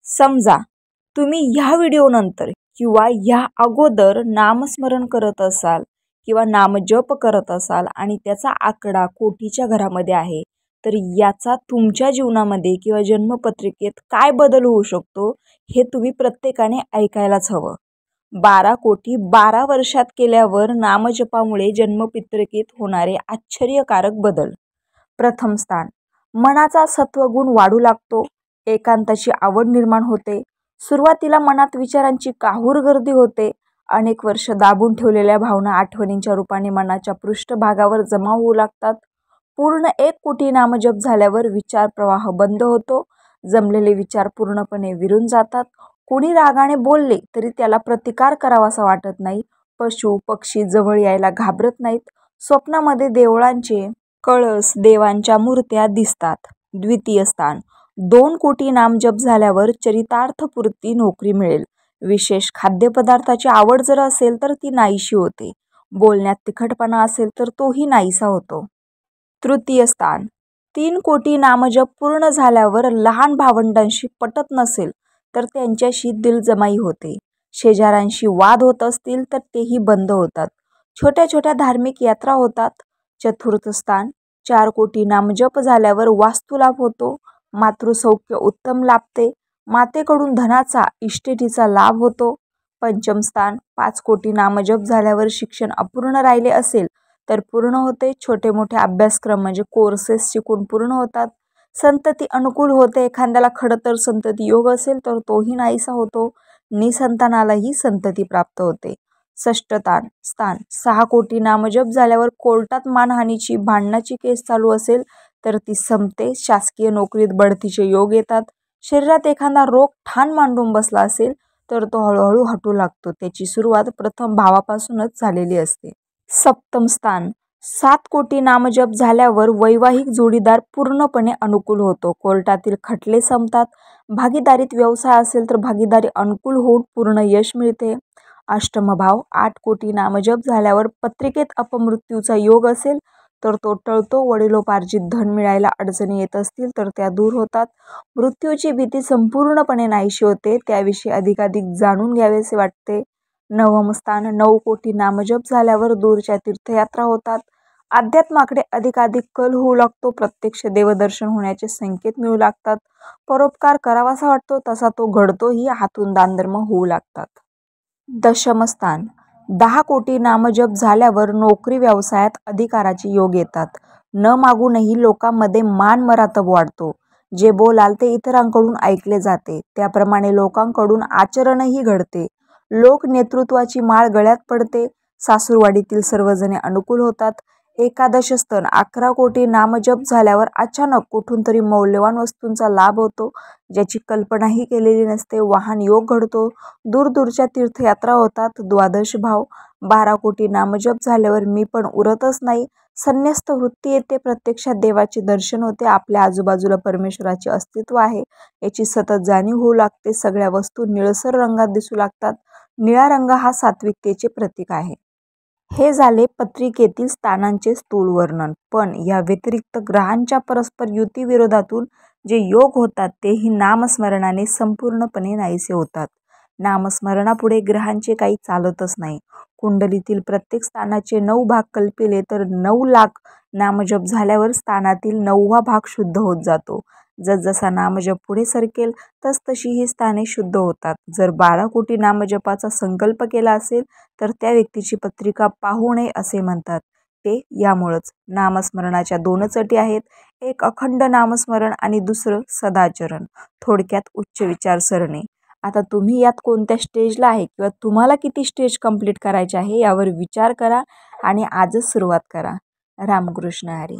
समजा तुम्ही ह्या व्हिडिओनंतर किंवा ह्या अगोदर नामस्मरण करत असाल किंवा नामजप करत असाल आणि त्याचा आकडा कोटीच्या घरामध्ये आहे, तर याचा तुमच्या जीवनामध्ये किंवा जन्मपत्रिकेत काय बदल होऊ शकतो हे तुम्ही प्रत्येकाने ऐकायलाच हवं. 12 कोटी 12 वर्षात केल्यावर नामजपामुळे जन्मपत्रिकेत होणारे आश्चर्यकारक बदल. प्रथम स्थान, मनाचा सत्वगुण वाढू लागतो, एकांताची आवड निर्माण होते, सुरुवातीला मनात विचारांची काहूर गर्दी होते, अनेक वर्ष दाबून ठेवलेल्या भावना आठवणींच्या रूपाने मनाच्या पृष्ठभागावर जमा होऊ लागतात. पूर्ण 1 कोटी नामजप झाल्यावर विचार प्रवाह बंद होतो, जमलेले विचार पूर्णपणे विरून जातात. कोणी रागाने बोलले तरी त्याला प्रतिकार करावासा वाटत नाही, पशु पक्षी जवळ यायला घाबरत नाहीत, स्वप्नामध्ये देवळांचे कळस देवांच्या मूर्त्या दिसतात. द्वितीय स्थान, 2 कोटी नामजप झाल्यावर चरितार्थपूर्ती नोकरी मिळेल, विशेष खाद्यपदार्थाची आवड जर असेल तर ती नाहीशी होते, बोलण्यात तिखटपणा असेल तर तोही नाहीसा होतो. तृतीय स्थान, 3 कोटी नामजप पूर्ण झाल्यावर लहान भावंडांशी पटत नसेल तर त्यांच्याशी दिलजमाई होते, शेजाऱ्यांशी वाद होत असतील तर तेही बंद होतात, छोट्या छोट्या धार्मिक यात्रा होतात. चतुर्थ स्थान, 4 कोटी नामजप झाल्यावर वास्तुलाभ होतो, मातृसौख्य उत्तम लाभते, मातेकडून धनाचा इष्टेटीचा लाभ होतो. पंचम स्थान, 5 कोटी नामजप झाल्यावर शिक्षण अपूर्ण राहिले असेल तर पूर्ण होते, छोटे मोठे अभ्यासक्रम म्हणजे कोर्सेस शिकून पूर्ण होतात. संतती अनुकूल होते, एखाद्याला खडतर संतती योग असेल तर तोही नाहीसा होतो, निसंतानालाही संतती प्राप्त होते. षष्ठ स्थान, 6 कोटी नामजप झाल्यावर कोर्टात मानहानीची भांडणाची केस चालू असेल तर ती संपते, शासकीय नोकरीत बढतीचे योग येतात, शरीरात एखादा रोग ठाण मांडून बसला असेल तर तो हळूहळू हटू लागतो, त्याची सुरुवात प्रथम भावापासूनच झालेली असते. सप्तम स्थान, 7 कोटी नामजप झाल्यावर वैवाहिक जोडीदार पूर्णपणे अनुकूल होतो, कोर्टातील खटले संपतात, भागीदारीत व्यवसाय असेल तर भागीदारी अनुकूल होऊन पूर्ण यश मिळते. अष्टम भाव, 8 कोटी नामजप झाल्यावर पत्रिकेत अपमृत्यूचा योग असेल तर तो टळतो, वडिलोपार्जित धन मिळायला अडचणी येत असतील तर त्या दूर होतात, मृत्यूची भीती संपूर्णपणे नाहीशी होते, त्याविषयी अधिकाधिक जाणून घ्यावेसे वाटते. नवम स्थान, 9 कोटी नामजप झाल्यावर दूरच्या तीर्थयात्रा होतात, अध्यात्माकडे अधिकाधिक कल होऊ लागतो, प्रत्यक्ष देवदर्शन होण्याचे संकेत मिळू लागतात, परोपकार करावासा वाटतो तसा तो घडतोही, हातून दानधर्म होऊ लागतात. दशम स्थान, 10 कोटी नामजप झाल्यावर नोकरी व्यवसायात अधिकाराचे योग येतात, न मागूनही लोकांमध्ये मान मरातब वाढतो, जे बोलाल ते इतरांकडून ऐकले जाते, त्याप्रमाणे लोकांकडून आचरणही घडते, लोक नेतृत्वाची माळ गळ्यात पडते, सासूरवाडीतील सर्वजणे अनुकूल होतात. एकादश स्थान, 11 कोटी नामजप झाल्यावर अचानक कुठून तरी मौल्यवान वस्तूंचा लाभ होतो, ज्याची कल्पनाही केलेली नसते, वाहन योग घडतो, दूरदूरच्या तीर्थयात्रा होतात. द्वादश भाव, 12 कोटी नामजप झाल्यावर मी पण उरतच नाही, संन्यस्त वृत्ती येते, प्रत्यक्षात देवाचे दर्शन होते, आपल्या आजूबाजूला परमेश्वराचे अस्तित्व आहे याची सतत जाणीव होऊ लागते, सगळ्या वस्तू निळसर रंगात दिसू लागतात, निळा रंग हा सात्विकतेचे प्रतीक आहे. हे झाले पत्रिकेतील स्थानांचे स्थूल वर्णन, पण या व्यतिरिक्त ग्रहांच्या परस्पर युती विरोधातून जे योग होतात तेही नामस्मरणाने संपूर्णपणे नाहीसे होतात. नामस्मरणापुढे ग्रहांचे काही चालतच नाही. कुंडलीतील प्रत्येक स्थानाचे 9 भाग कल्पिले तर 9 लाख नामजप झाल्यावर स्थानातील 9वा भाग शुद्ध होत जातो. जसजसा नामजप पुढे सरकेल तसतशी ही स्थाने शुद्ध होतात. जर 12 कोटी नामजपाचा संकल्प केला असेल तर त्या व्यक्तीची पत्रिका पाहू नये असे म्हणतात ते यामुळंच. नामस्मरणाच्या 2च अटी आहेत, एक अखंड नामस्मरण आणि दुसरं सदाचरण, थोडक्यात उच्च विचारसरणी. आता तुम्ही यात कोणत्या स्टेजला आहे किंवा तुम्हाला किती स्टेज कंप्लीट करायचे आहे यावर विचार करा आणि आजच सुरुवात करा. रामकृष्ण हरी.